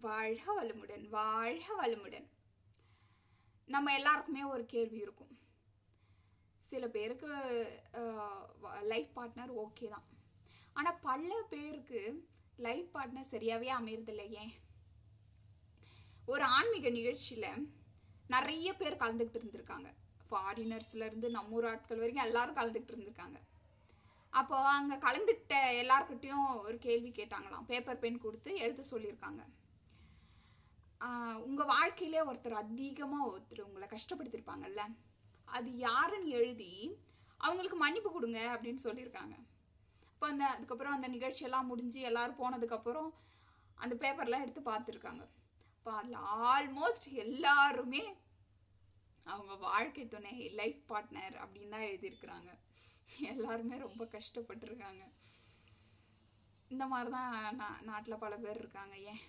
வாழ்க வளமுடன், வாழ்க வளமுடன். நம்ம எல்லாருக்குமே ஒரு கேள்வி இருக்கும். சில பேருக்கு லைஃப் பார்ட்னர் ஓகே தான், ஆனால் பல பேருக்கு லைஃப் பார்ட்னர் சரியாகவே அமையறதில்லை. ஏன்? ஒரு ஆன்மீக நிகழ்ச்சியில் நிறைய பேர் கலந்துக்கிட்டு இருந்திருக்காங்க. ஃபாரினர்ஸ்லேருந்து நம்ம ஊர் ஆட்கள் வரைக்கும் எல்லாரும் கலந்துக்கிட்டு இருந்திருக்காங்க. அப்போ அங்கே கலந்துக்கிட்ட எல்லார்கிட்டையும் ஒரு கேள்வி கேட்டாங்களாம். பேப்பர் பென் கொடுத்து எழுத சொல்லியிருக்காங்க. உங்கள் வாழ்க்கையிலே ஒருத்தர் உங்களை கஷ்டப்படுத்திருப்பாங்கல்ல, அது யாருன்னு எழுதி அவங்களுக்கு மன்னிப்பு கொடுங்க அப்படின்னு சொல்லியிருக்காங்க. இப்போ அதுக்கப்புறம் அந்த நிகழ்ச்சியெல்லாம் முடிஞ்சு எல்லாரும் போனதுக்கப்புறம் அந்த பேப்பர்லாம் எடுத்து பார்த்துருக்காங்க. இப்போ அதில் ஆல்மோஸ்ட் எல்லாருமே அவங்க வாழ்க்கை துணை, லைஃப் பார்ட்னர் அப்படின்னு தான் எழுதியிருக்கிறாங்க. எல்லாருமே ரொம்ப கஷ்டப்பட்டுருக்காங்க. இந்த மாதிரி தான் நாட்டில் பல பேர் இருக்காங்க. ஏன்?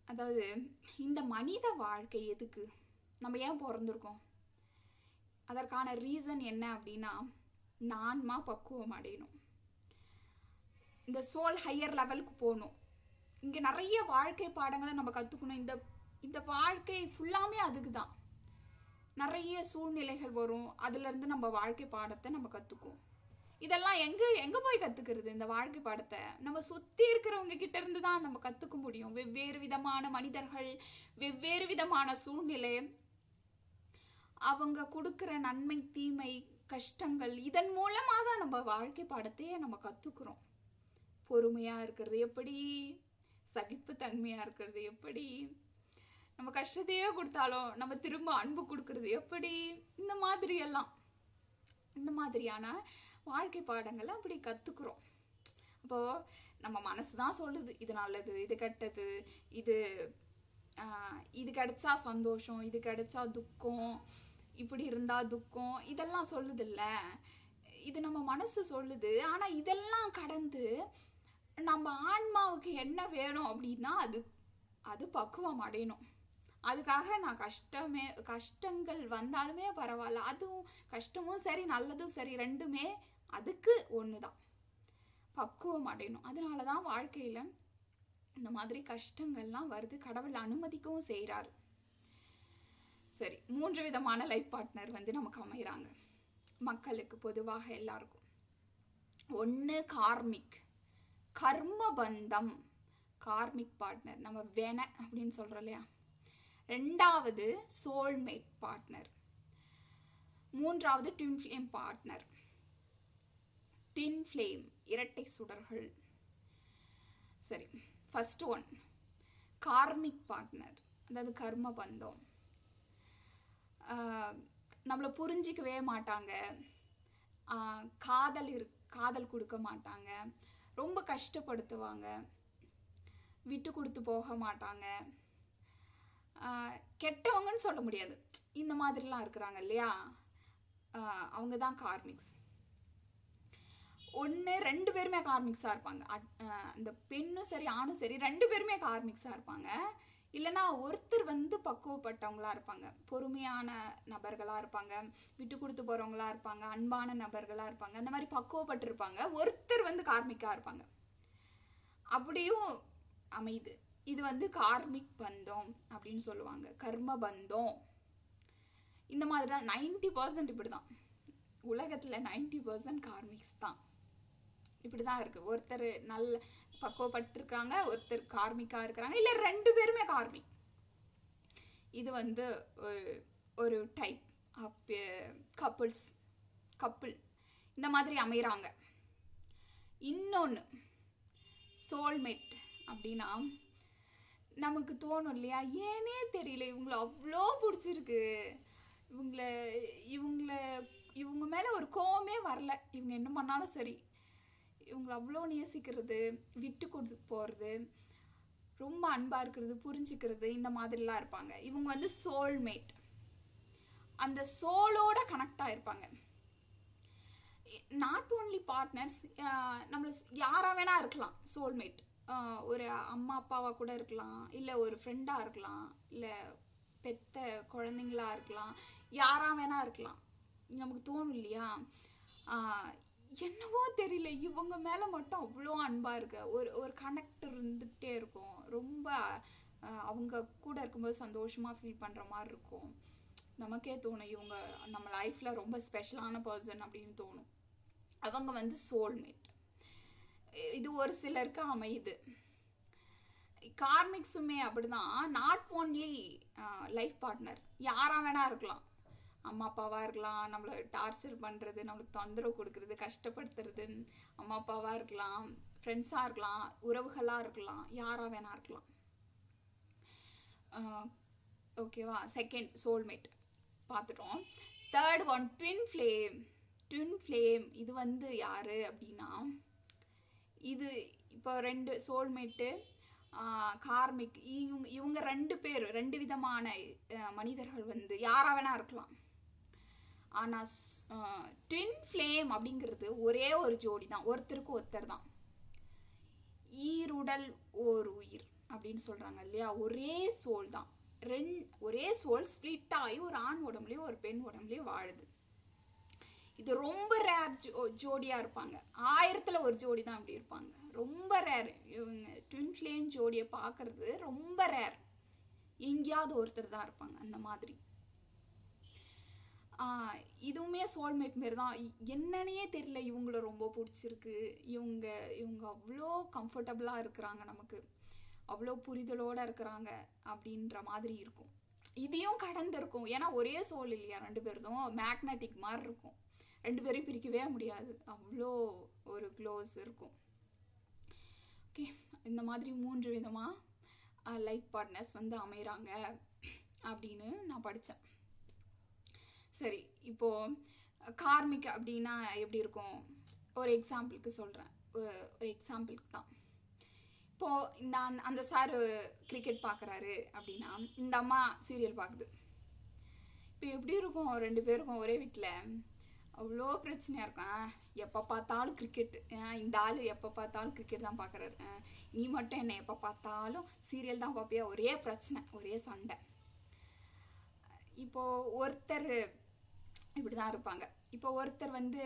அதாவது இந்த மனித வாழ்க்கை எதுக்கு, நம்ம ஏன் பிறந்திருக்கோம்? அதற்கான ரீசன் என்ன அப்படின்னா, நான்மா பக்குவம் அடையணும், இந்த சோல் ஹையர் லெவலுக்கு போகணும். இங்கே நிறைய வாழ்க்கை பாடங்களை நம்ம கற்றுக்கணும். இந்த வாழ்க்கை ஃபுல்லாமே அதுக்கு தான். நிறைய சூழ்நிலைகள் வரும், அதுலேருந்து நம்ம வாழ்க்கை பாடத்தை நம்ம கற்றுக்குவோம். இதெல்லாம் எங்கே போய் கற்றுக்கிறது? இந்த வாழ்க்கை பாடத்தை நம்ம சுற்றி இருக்கிறவங்க கிட்ட இருந்து தான் நம்ம கற்றுக்க முடியும். வெவ்வேறு விதமான மனிதர்கள், வெவ்வேறு விதமான சூழ்நிலை, அவங்க கொடுக்குற நன்மை தீமை கஷ்டங்கள், இதன் மூலமாக தான் நம்ம வாழ்க்கை பாடத்தையே நம்ம கற்றுக்குறோம். பொறுமையாக இருக்கிறது எப்படி, சகிப்புத்தன்மையாக இருக்கிறது எப்படி, நம்ம கஷ்டத்தையே கொடுத்தாலும் நம்ம திரும்ப அன்பு கொடுக்கறது எப்படி, இந்த மாதிரியான வாழ்க்கை பாடங்களை அப்படி கற்றுக்குறோம். அப்போது நம்ம மனசு தான் சொல்லுது, இது நல்லது, இது கெட்டது, இது கிடைச்சா சந்தோஷம், இது கிடைச்சா துக்கம், இப்படி இருந்தால் துக்கம், இதெல்லாம் சொல்லுது இல்ல, இது நம்ம மனசு சொல்லுது. ஆனால் இதெல்லாம் கடந்து நம்ம ஆன்மாவுக்கு என்ன வேணும் அப்படின்னா அது பக்குவம் அடையணும். அதுக்காக நான் கஷ்டங்கள் வந்தாலுமே பரவாயில்ல, அதுவும் கஷ்டமும் சரி நல்லதும் சரி ரெண்டுமே அதுக்கு ஒன்று தான், பக்குவம் அடையணும். அதனால தான் வாழ்க்கையில் இந்த மாதிரி கஷ்டங்கள்லாம் வருது, கடவுள் அனுமதிக்கவும் செய்கிறாரு. சரி, 3 விதமான லைஃப் பார்ட்னர் நமக்கு அமைகிறாங்க மக்களுக்கு, பொதுவாக எல்லாருக்கும். ஒன்று கார்மிக், கர்ம பந்தம், கார்மிக் பார்ட்னர், நம்ம வென அப்படின்னு சொல்கிறோம் இல்லையா. 2வது சோல்மேட் பார்ட்னர். 3வது twin flame partner. Twin flame, இரட்டை சுடர்கள். சரி, ஃபர்ஸ்ட் ஒன் கார்மிக் பார்ட்னர், அதாவது கர்ம பந்தம். நம்மளை புரிஞ்சிக்கவே மாட்டாங்க, காதல் கொடுக்க மாட்டாங்க, ரொம்ப கஷ்டப்படுத்துவாங்க, விட்டு கொடுத்து போக மாட்டாங்க, கெட்டவங்கன்னு சொல்ல முடியாது, இந்த மாதிரிலாம் இருக்கிறாங்க இல்லையா, அவங்க தான் கார்மிக்ஸ். 2 பேருமே கார்மிக்ஸாக இருப்பாங்க. அந்த பெண்ணும் சரி ஆணும் சரி 2 பேருமே கார்மிக்ஸாக இருப்பாங்க. இல்லைன்னா ஒருத்தர் பக்குவப்பட்டவங்களா இருப்பாங்க, பொறுமையான நபர்களாக இருப்பாங்க, விட்டு கொடுத்து போகிறவங்களா இருப்பாங்க, அன்பான நபர்களாக இருப்பாங்க, அந்த மாதிரி பக்குவப்பட்டிருப்பாங்க. ஒருத்தர் கார்மிக்காக இருப்பாங்க. அப்படியும் அமைது. இது கார்மிக் பந்தம் அப்படின்னு சொல்லுவாங்க, கர்ம பந்தம். இந்த மாதிரி தான் 90% இப்படி தான் உலகத்தில் 90% கார்மிக்ஸ் தான். இப்படி தான் இருக்குது. ஒருத்தர் நல்ல பக்குவப்பட்டிருக்காங்க, ஒருத்தர் கார்மிக்காக இருக்கிறாங்க, இல்லை 2 பேருமே கார்மிக். இது ஒரு டைப் ஆஃப் கப்புள் இந்த மாதிரி அமைகிறாங்க. இன்னொன்று சோல்மேட் அப்படின்னா, நமக்கு தோணும் இல்லையா, ஏனே தெரியல இவங்களை அவ்வளோ பிடிச்சிருக்கு, இவங்க மேலே ஒரு கோவமே வரல, இவங்க என்ன பண்ணாலும் சரி, இவங்களை அவ்வளோ நேசிக்கிறது, விட்டு கொடுத்து போகிறது, ரொம்ப அன்பாக இருக்கிறது, புரிஞ்சிக்கிறது, இந்த மாதிரிலாம் இருப்பாங்க. இவங்க சோல்மேட், அந்த சோலோட கனெக்ட் ஆகிருப்பாங்க. நாட் ஓன்லி பார்ட்னர்ஸ், நம்மளை யாராக வேணா இருக்கலாம். சோல்மேட் ஒரு அம்மா அப்பாவாக கூட இருக்கலாம், இல்லை ஒரு ஃப்ரெண்டாக இருக்கலாம், இல்லை பெத்த குழந்தைங்களா இருக்கலாம், யாராக வேணா இருக்கலாம். நமக்கு தோணும் இல்லையா, என்னவோ தெரியல, இவங்க மேல மட்டும் அவ்வளோ அன்பா இருக்கு. ஒரு கனெக்ட் இருந்துகிட்டே இருக்கும். ரொம்ப அவங்க கூட இருக்கும்போது சந்தோஷமா ஃபீல் பண்ற மாதிரி இருக்கும். நமக்கே தோணும் இவங்க நம்ம லைஃப்ல ரொம்ப ஸ்பெஷலான பர்சன் அப்படின்னு தோணும். அவங்க வந்து சோல்மேட். இது ஒரு சிலருக்கு அமையுது. கார்மிக்ஸுமே அப்படிதான். நாட் ஓன்லி லைஃப் பார்ட்னர், யாரா வேணா இருக்கலாம். அம்மா அப்பாவா இருக்கலாம், நம்மளை டார்ச்சர் பண்றது, நம்மளுக்கு தொந்தரவு கொடுக்கறது, கஷ்டப்படுத்துறது. அம்மா அப்பாவா இருக்கலாம், ஃப்ரெண்ட்ஸா இருக்கலாம், உறவுகளா இருக்கலாம், யாரா வேணா இருக்கலாம். ஓகேவா? செகண்ட் சோல்மேட் பார்த்துட்டோம். Third one twin flame. Twin flame இது வந்து யாரு அப்படின்னா, இது இப்போ ரெண்டு சோல்மேட்டு கார்மிக், இவங்க ரெண்டு பேர் ரெண்டு விதமான மனிதர்கள் வந்து யாரா வேணா இருக்கலாம். ஆனா ட்வின் ஃப்ளேம் அப்படிங்கிறது ஒரே ஒரு ஜோடி தான், ஒருத்தருக்கு ஒருத்தர் தான். ஈருடல் ஓர் உயிர் அப்படின்னு சொல்றாங்க இல்லையா? ஒரே சோல் தான். ஒரே சோல் ஸ்பிளிட் ஆகி ஒரு ஆண் உடம்புலயும் ஒரு பெண் உடம்புலயும் வாழுது. இது ரொம்ப ரேர் ஜோடியா இருப்பாங்க. 1000த்துல ஒரு ஜோடி தான் அப்படி இருப்பாங்க. ரொம்ப ரேர். இவங்க ட்வின் ஃப்ளேம் ஜோடியை பார்க்கறது ரொம்ப ரேர். எங்கேயாவது ஒருத்தர் தான் இருப்பாங்க அந்த மாதிரி. இதுவுமே சோல்மேட் மாரி தான். என்னன்னே தெரியல, இவங்கள ரொம்ப பிடிச்சிருக்கு. இவங்க அவ்வளோ கம்ஃபர்டபுளா இருக்கிறாங்க, நமக்கு அவ்வளோ புரிதலோட இருக்கிறாங்க அப்படின்ற மாதிரி இருக்கும். இதையும் கடந்து இருக்கும். ஏன்னா ஒரே சோல் இல்லையா, ரெண்டு பேரும் மேக்னெட்டிக் மாதிரி இருக்கும். ரெண்டு பேரையும் பிரிக்கவே முடியாது, அவ்வளோ ஒரு க்ளோஸ் இருக்கும். ஓகே, இந்த மாதிரி 3 விதமா லைஃப் பார்ட்னர்ஸ் வந்து அமைகிறாங்க அப்படின்னு நான் படித்தேன். சரி, இப்போ கார்மிக் அப்படின்னா எப்படி இருக்கும்? ஒரு எக்ஸாம்பிளுக்கு சொல்கிறேன். ஒரு எக்ஸாம்பிளுக்கு தான். இப்போ இந்த அந்த சார் கிரிக்கெட் பார்க்குறாரு அப்படின்னா, இந்த அம்மா சீரியல் பார்க்குது. இப்போ எப்படி இருக்கும்? 2 பேருக்கும் ஒரே வீட்டில் அவ்வளோ பிரச்சனையாக இருக்கும். எப்போ பார்த்தாலும் கிரிக்கெட், இந்த ஆள் எப்போ பார்த்தாலும் கிரிக்கெட் தான் பார்க்குறாரு, நீ மட்டும் என்ன எப்போ பார்த்தாலும் சீரியல் தான் பார்ப்பியா, ஒரே பிரச்சனை, ஒரே சண்டை. இப்போ ஒருத்தர் இப்படிதான் இருப்பாங்க. இப்போ ஒருத்தர் வந்து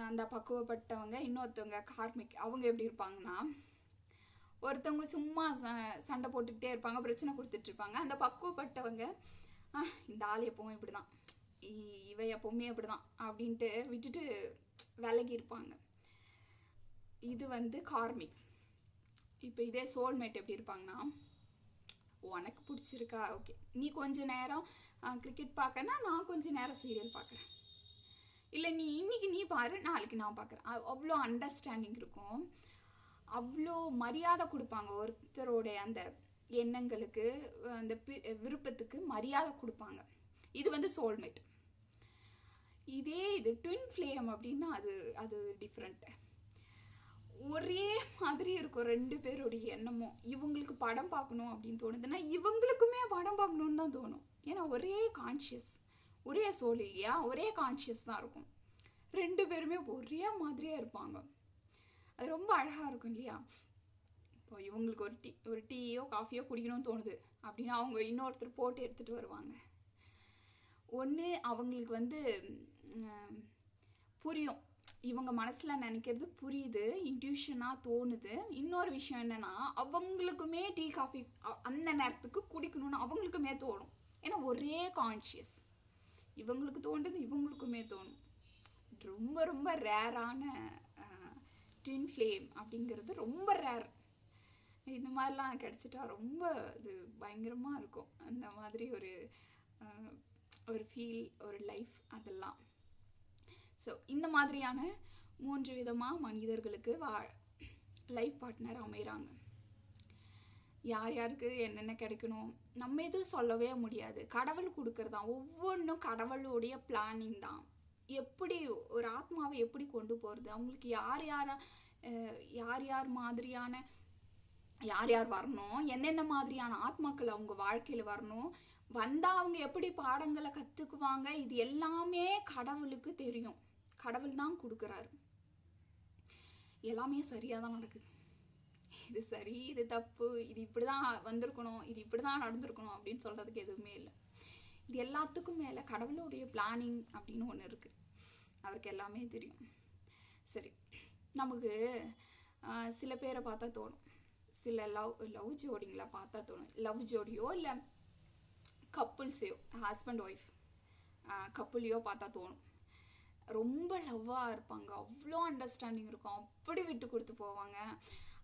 அந்த பக்குவப்பட்டவங்க, இன்னொருத்தவங்க கார்மிக், அவங்க எப்படி இருப்பாங்கன்னா, ஒருத்தவங்க சும்மா சண்டை போட்டுக்கிட்டே இருப்பாங்க, பிரச்சனை கொடுத்துட்டு இருப்பாங்க. அந்த பக்குவப்பட்டவங்க இந்த ஆள் எப்பவுமே இப்படிதான், இவ எப்பவுமே அப்படிதான் அப்படின்ட்டு விட்டுட்டு விலகி இருப்பாங்க. இது வந்து கார்மிக்ஸ். இப்போ இதே சோல்மேட் எப்படி இருப்பாங்கன்னா, உனக்கு பிடிச்சிருக்கா, ஓகே, நீ கொஞ்ச நேரம் கிரிக்கெட் பார்க்கனா நான் கொஞ்ச நேரம் சீரியல் பார்க்குறேன், இல்லை நீ இன்னைக்கு நீ பாரு, நாளைக்கு நான் பார்க்குறேன். அவ்வளோ அண்டர்ஸ்டாண்டிங் இருக்கும். அவ்வளோ மரியாதை கொடுப்பாங்க ஒருத்தரோட அந்த எண்ணங்களுக்கு, அந்த விருப்பத்துக்கு மரியாதை கொடுப்பாங்க. இது வந்து சோல்மேட். இதே இது ட்வின் ஃப்ளேம் அப்படின்னா அது டிஃப்ரெண்ட். ஒரே மாதிரி இருக்கும் ரெண்டு பேருடைய எண்ணமும். இவங்களுக்கு படம் பார்க்கணும் அப்படின்னு தோணுதுன்னா இவங்களுக்குமே படம் பார்க்கணும்னு தான் தோணும். ஏன்னா ஒரே கான்ஷியஸ், ஒரே சோல் இல்லையா, ஒரே கான்ஷியஸ் தான் இருக்கும். ரெண்டு பேருமே ஒரே மாதிரியே இருப்பாங்க. அது ரொம்ப அழகா இருக்கும் இல்லையா? இப்போ இவங்களுக்கு ஒரு டீயோ காஃபியோ குடிக்கணும்னு தோணுது அப்படின்னா அவங்க இன்னொருத்தர் போட்டு எடுத்துட்டு வருவாங்க. ஒன்று அவங்களுக்கு வந்து புரியும், இவங்க மனசுல நினைக்கிறது புரியுது, இன்ட்யூஷனா தோணுது. இன்னொரு விஷயம் என்னன்னா, அவங்களுக்குமே டீ காஃபி அந்த நேரத்துக்கு குடிக்கணும்னு அவங்களுக்குமே தோணும். ஏன்னா ஒரே கான்ஷியஸ், இவங்களுக்கு தோன்றது இவங்களுக்குமே தோணும். ரொம்ப ரொம்ப ரேரான ட்வின் ஃப்ளேம் அப்படிங்கிறது ரொம்ப ரேர். இந்த மாதிரிலாம் கிடைச்சிட்டா ரொம்ப இது பயங்கரமா இருக்கும். அந்த மாதிரி ஒரு ஃபீல், ஒரு லைஃப், அதெல்லாம். ஸோ இந்த மாதிரியான 3 விதமாக மனிதர்களுக்கு லைஃப் பார்ட்னர் அமைகிறாங்க. யார் யாருக்கு என்னென்ன கிடைக்கணும் நம்ம எதுவும் சொல்லவே முடியாது, கடவுள் கொடுக்கறதான். ஒவ்வொன்றும் கடவுளுடைய பிளானிங் தான். எப்படி ஒரு ஆத்மாவை எப்படி கொண்டு போகிறது, அவங்களுக்கு யார் மாதிரியான யார் வரணும், என்னென்ன மாதிரியான ஆத்மாக்கள் அவங்க வாழ்க்கையில் வரணும், வந்தால் அவங்க எப்படி பாடங்களை கற்றுக்குவாங்க, இது எல்லாமே கடவுளுக்கு தெரியும். கடவுள் தான் கொடுக்குறாரு. எல்லாமே சரியாக தான் நடக்குது. இது சரி, இது தப்பு, இது இப்படி தான் வந்திருக்கணும், இது இப்படி தான் நடந்திருக்கணும் அப்படின்னு சொல்கிறதுக்கு எதுவுமே இல்லை. இது எல்லாத்துக்கும் மேலே கடவுளுடைய பிளானிங் அப்படின்னு ஒன்று இருக்குது. அவருக்கு எல்லாமே தெரியும். சரி, நமக்கு சில பேரை பார்த்தா தோணும், சில லவ் ஜோடிங்களை பார்த்தா தோணும், லவ் ஜோடியோ இல்லை கப்புள்ஸையோ, ஹஸ்பண்ட் ஒய்ஃப் கப்புளையோ பார்த்தா தோணும், ரொம்ப லவ்வாக இருப்பாங்க, அவ்வளோ அண்டர்ஸ்டாண்டிங் இருக்கும், அப்படி விட்டு கொடுத்து போவாங்க.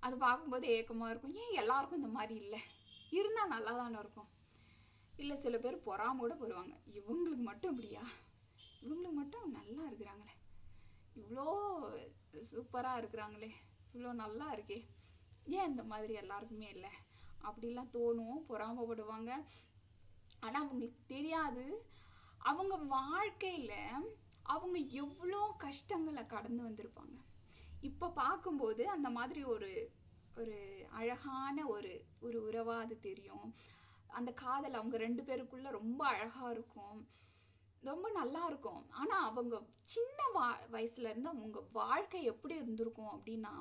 அது பார்க்கும்போது ஏக்கமாக இருக்கும், ஏன் எல்லாருக்கும் இந்த மாதிரி இல்லை, இருந்தால் நல்லா தானே இருக்கும். இல்லை சில பேர் பொறாம கூட போடுவாங்க, இவங்களுக்கு மட்டும் இப்படியா, இவங்களுக்கு மட்டும் நல்லா இருக்கிறாங்களே, இவ்வளோ சூப்பராக இருக்கிறாங்களே, இவ்வளோ நல்லா இருக்கே, ஏன் இந்த மாதிரி எல்லாருக்குமே இல்லை அப்படிலாம் தோணும், பொறாமப்படுவாங்க. ஆனால் அவங்களுக்கு தெரியாது, அவங்க வாழ்க்கையில அவங்க எவ்வளோ கஷ்டங்களை கடந்து வந்திருப்பாங்க. இப்போ பார்க்கும்போது அந்த மாதிரி ஒரு ஒரு அழகான ஒரு ஒரு உறவா அது தெரியும். அந்த காதல் அவங்க 2 பேருக்குள்ள ரொம்ப அழகா இருக்கும், ரொம்ப நல்லா இருக்கும். ஆனா அவங்க சின்ன வயசுல இருந்து அவங்க வாழ்க்கை எப்படி இருந்திருக்கும் அப்படின்னா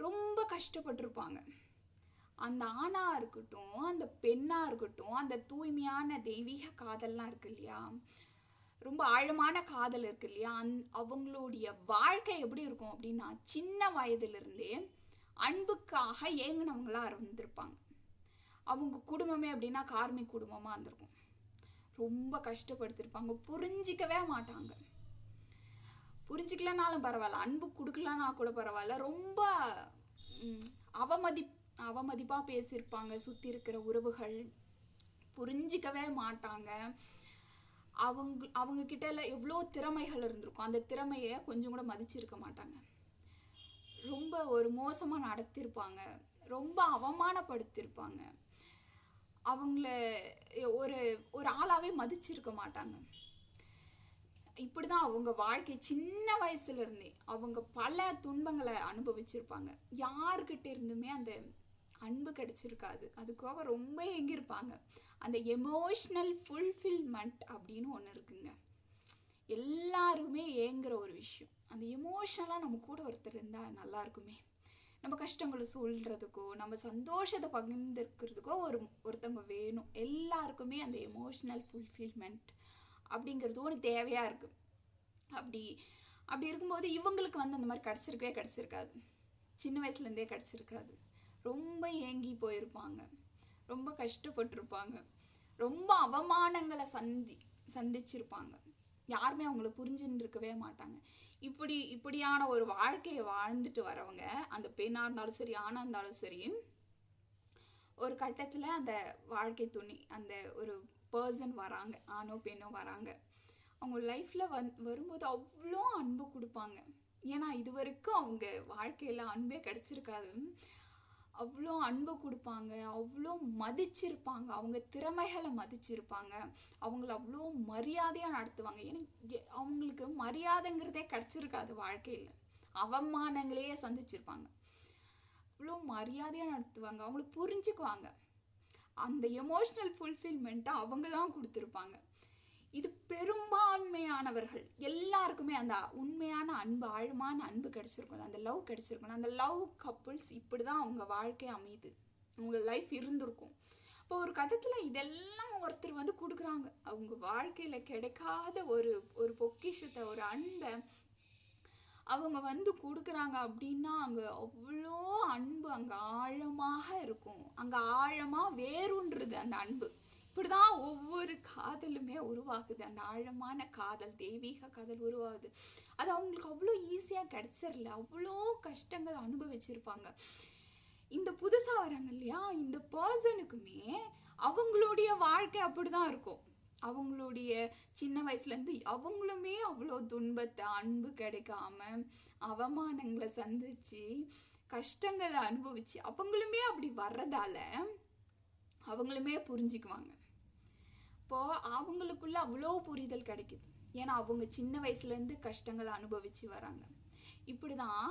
ரொம்ப கஷ்டப்பட்டிருப்பாங்க. அந்த ஆணா இருக்கட்டும், அந்த பெண்ணா இருக்கட்டும், அந்த தூய்மையான தெய்வீக காதல்லாம் இருக்கு இல்லையா, ரொம்ப ஆழமான காதல் இருக்கு இல்லையா, அவங்களுடைய வாழ்க்கை எப்படி இருக்கும் அப்படின்னா சின்ன வயதுல இருந்தே அன்புக்காக ஏங்கினவங்களா இருந்திருப்பாங்க. அவங்க குடும்பமே அப்படின்னா கார்மிக் குடும்பமா இருந்திருக்கும், ரொம்ப கஷ்டப்படுத்திருப்பாங்க, புரிஞ்சிக்கவே மாட்டாங்க. புரிஞ்சிக்கலனாலும் பரவாயில்ல, அன்பு கொடுக்கலன்னா கூட பரவாயில்ல, ரொம்ப அவமதிப்பா பேசியிருப்பாங்க. சுத்தி இருக்கிற உறவுகள் புரிஞ்சிக்கவே மாட்டாங்க. அவங்க கிட்ட எவ்வளோ திறமைகள் இருந்திருக்கும், அந்த திறமைய கொஞ்சம் கூட மதிச்சிருக்க மாட்டாங்க. ரொம்ப ஒரு மோசமா நடத்திருப்பாங்க, ரொம்ப அவமானப்படுத்திருப்பாங்க, அவங்கள ஒரு ஒரு ஆளாவே மதிச்சிருக்க மாட்டாங்க. இப்படிதான் அவங்க வாழ்க்கை சின்ன வயசுல இருந்தே அவங்க பல துன்பங்களை அனுபவிச்சிருப்பாங்க. யாருக்கிட்ட இருந்துமே அந்த அன்பு கிடைச்சிருக்காது, அதுக்காக ரொம்ப ஏங்கியிருப்பாங்க. அந்த எமோஷனல் ஃபுல்ஃபில்மெண்ட் அப்படின்னு ஒண்ணு இருக்குங்க, எல்லாருமே ஏங்குற ஒரு விஷயம். அந்த எமோஷனலா நம்ம கூட ஒருத்தர் இருந்தா நல்லா இருக்குமே, நம்ம கஷ்டங்களை சொல்றதுக்கோ நம்ம சந்தோஷத்தை பகிர்ந்துக்கிறதுக்கோ ஒருத்தவங்க வேணும். எல்லாருக்குமே அந்த எமோஷனல் ஃபுல்ஃபில்மெண்ட் அப்படிங்கிறது ஒன்று தேவையா இருக்கு. அப்படி இருக்கும்போது இவங்களுக்கு அந்த மாதிரி கிடைச்சிருக்காது, சின்ன வயசுல இருந்தே கிடைச்சிருக்காது. ரொம்ப ஏங்கி போயிருப்பாங்க, ரொம்ப கஷ்டப்பட்டிருப்பாங்க, ரொம்ப அவமானங்களை சந்திச்சிருப்பாங்க. யாருமே அவங்கள புரிஞ்சுன்னு இருக்கவே மாட்டாங்க. இப்படியான ஒரு வாழ்க்கையை வாழ்ந்துட்டு வரவங்க, அந்த பெண்ணா இருந்தாலும் சரி ஆணா இருந்தாலும் சரி, ஒரு கட்டத்துல அந்த வாழ்க்கை துணை, அந்த ஒரு பர்சன் வராங்க, ஆணோ பெண்ணோ வராங்க, அவங்க லைஃப்ல வரும்போது அவ்வளோ அன்பு கொடுப்பாங்க. ஏன்னா இது வரைக்கும் அவங்க வாழ்க்கையில அன்பே கிடைச்சிருக்காது. அவ்வளோ அன்பு கொடுப்பாங்க, அவ்வளோ மதிச்சிருப்பாங்க, அவங்க திறமைகளை மதிச்சிருப்பாங்க, அவங்கள அவ்வளோ மரியாதையா நடத்துவாங்க. ஏன்னா அவங்களுக்கு மரியாதைங்கிறதே கிடைச்சிருக்காது வாழ்க்கையில, அவமானங்களையே சந்திச்சிருப்பாங்க. அவ்வளோ மரியாதையா நடத்துவாங்க, அவங்கள புரிஞ்சுக்குவாங்க. அந்த எமோஷனல் ஃபுல்ஃபில்மெண்ட்டை அவங்க தான் கொடுத்துருப்பாங்க. இது பெரும்பான்மையானவர்கள் எல்லாருக்குமே அந்த உண்மையான அன்பு, ஆழமான அன்பு கிடைச்சிருக்கணும், அந்த லவ் கிடைச்சிருக்கணும். அந்த லவ் கப்புள்ஸ் இப்படிதான் அவங்க வாழ்க்கை அமைது, அவங்க லைஃப் இருந்திருக்கும். இப்போ ஒரு கட்டத்துல இதெல்லாம் ஒருத்தர் கொடுக்குறாங்க, அவங்க வாழ்க்கையில கிடைக்காத ஒரு பொக்கிஷத்தை, ஒரு அன்பை அவங்க கொடுக்குறாங்க அப்படின்னா அங்க அவ்வளோ அன்பு அங்க ஆழமாக இருக்கும், அங்க ஆழமா வேறுன்றது அந்த அன்பு. இப்படிதான் ஒவ்வொரு காதலுமே உருவாகுது, அந்த ஆழமான காதல், தெய்வீக காதல் உருவாகுது. அது அவங்களுக்கு அவ்வளோ ஈஸியா கிடைச்சிடல, அவ்வளோ கஷ்டங்கள் அனுபவிச்சிருப்பாங்க. இந்த புதுசா வராங்க இல்லையா, இந்த பர்சனுக்குமே அவங்களுடைய வாழ்க்கை அப்படிதான் இருக்கும். அவங்களுடைய சின்ன வயசுல இருந்து அவங்களுமே அவ்வளோ துன்பத்தை, அன்பு கிடைக்காம அவமானங்களை சந்திச்சு கஷ்டங்களை அனுபவிச்சு அவங்களுமே அப்படி வர்றதால அவங்களுமே புரிஞ்சுக்குவாங்க. இப்போ அவங்களுக்குள்ள அவ்வளோ புரிதல் கிடைக்குது, ஏன்னா அவங்க சின்ன வயசுல இருந்து கஷ்டங்களை அனுபவிச்சு வராங்க. இப்படிதான்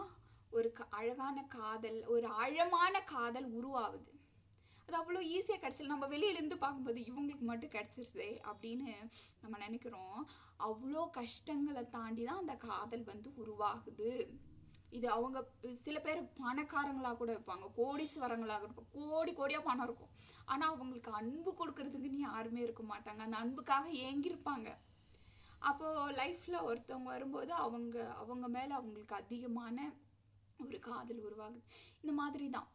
ஒரு அழகான காதல், ஒரு ஆழமான காதல் உருவாகுது. அது அவ்வளோ ஈஸியா கிடைச்சல, நம்ம வெளியில இருந்து பார்க்கும்போது இவங்களுக்கு மட்டும் கிடைச்சிருச்சே அப்படின்னு நம்ம நினைக்கிறோம். அவ்வளோ கஷ்டங்களை தாண்டிதான் அந்த காதல் உருவாகுது. இது அவங்க சில பேர் பணக்காரங்களா கூட இருப்பாங்க, கோடீஸ்வரங்களாக இருப்பாங்க, கோடியா பணம் இருக்கும், ஆனா அவங்களுக்கு அன்பு கொடுக்கறதுக்குன்னு யாருமே இருக்க மாட்டாங்க. அந்த அன்புக்காக ஏங்கிருப்பாங்க, அப்போ லைஃப்ல ஒருத்தவங்க வரும்போது அவங்க மேல அவங்களுக்கு அதிகமான ஒரு காதல் உருவாகுது. இந்த மாதிரி தான்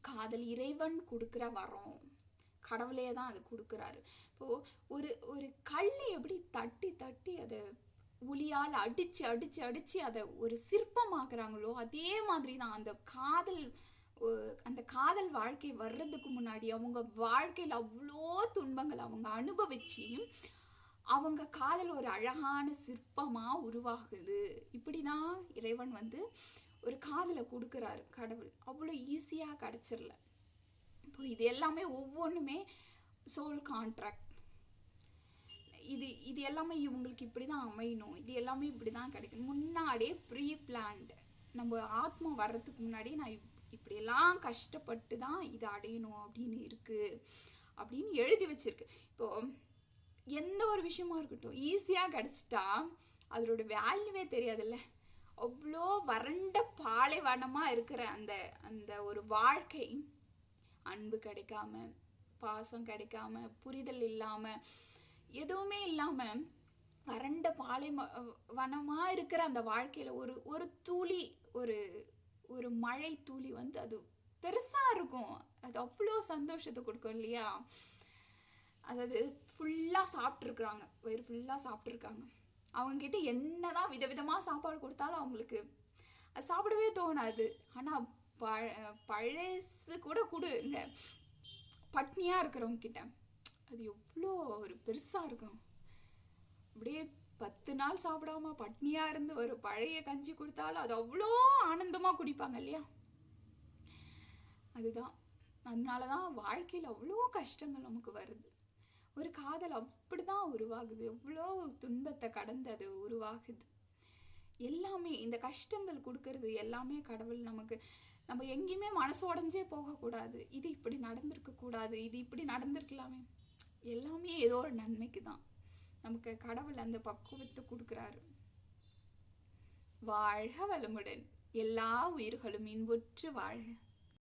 காதல் இறைவன் கொடுக்கிற வரம், கடவுளே தான் அது கொடுக்குறாரு. இப்போ ஒரு ஒரு கல்லை எப்படி தட்டி தட்டி அதை உளியால் அடிச்சு அடிச்சு அடிச்சு அதை ஒரு சிற்பமாக்குறாங்களோ அதே மாதிரிதான் அந்த காதல் வாழ்க்கை வர்றதுக்கு முன்னாடி அவங்க வாழ்க்கையில அவ்வளோ துன்பங்கள் அவங்க அனுபவிச்சு அவங்க காதல் ஒரு அழகான சிற்பமா உருவாகுது. இப்படிதான் இறைவன் ஒரு காதலை கொடுக்குறாரு. கடவுள் அவ்வளோ ஈஸியா கிடைச்சிடல. இப்போ இது எல்லாமே ஒவ்வொன்றுமே சோல் கான்ட்ராக்ட். இது எல்லாமே இவங்களுக்கு இப்படிதான் அமையணும், இது எல்லாமே இப்படிதான் கிடைக்கணும், முன்னாடியே ப்ரீ பிளான்டு. நம்ம ஆத்மா வர்றதுக்கு முன்னாடியே நான் இப்படியெல்லாம் கஷ்டப்பட்டு தான் இதை அடையணும் அப்படின்னு இருக்கு அப்படின்னு எழுதி வச்சிருக்கு. இப்போ எந்த ஒரு விஷயமா இருக்கட்டும் ஈஸியா கிடைச்சிட்டா அதோட வேல்யூவே தெரியாதுல்ல. அவ்வளோ வறண்ட பாலைவனமா இருக்கிற அந்த அந்த ஒரு வாழ்க்கை, அன்பு கிடைக்காம, பாசம் கிடைக்காம, புரிதல் இல்லாம, எதுவுமே இல்லாம வறண்ட பாலைவனமா இருக்கிற அந்த வாழ்க்கையில ஒரு துளி, ஒரு மழை துளி அது பெருசா இருக்கும். அது அவ்வளோ சந்தோஷத்தை கொடுக்கும் இல்லையா? அதாவது ஃபுல்லா சாப்பிட்டுருக்குறாங்க, வயிறு ஃபுல்லா சாப்பிட்டுருக்காங்க. அவங்க கிட்ட என்னதான் விதவிதமா சாப்பாடு கொடுத்தாலும் அவங்களுக்கு அது சாப்பிடவே தோணாது. ஆனா பழசு கூட கொடுங்க பட்னியா இருக்கிறவங்க கிட்ட அது எவ்வளோ ஒரு பெருசா இருக்கும். அப்படியே 10 நாள் சாப்பிடாம பட்னியா இருந்து ஒரு பழைய கஞ்சி கொடுத்தாலும் அது அவ்வளோ ஆனந்தமா குடிப்பாங்க இல்லையா? அதுதான், அதனாலதான் வாழ்க்கையில அவ்வளோ கஷ்டங்கள் நமக்கு வருது. ஒரு காதல் அப்படிதான் உருவாகுது. எவ்வளோ துன்பத்தை கடந்து அது உருவாகுது. எல்லாமே இந்த கஷ்டங்கள் கொடுக்கறது எல்லாமே கடவுள் நமக்கு. நம்ம எங்கேயுமே மனசு உடைஞ்சே போகக்கூடாது, இது இப்படி நடந்திருக்க கூடாது, இது இப்படி நடந்திருக்கலாமே, எல்லாமே ஏதோ ஒரு நன்மைக்கு தான் நமக்கு கடவுள் அந்த பக்குவத்தை கொடுக்குறாரு. வாழ்க வளமுடன். எல்லா உயிர்களும் இன்புற்று வாழ்க.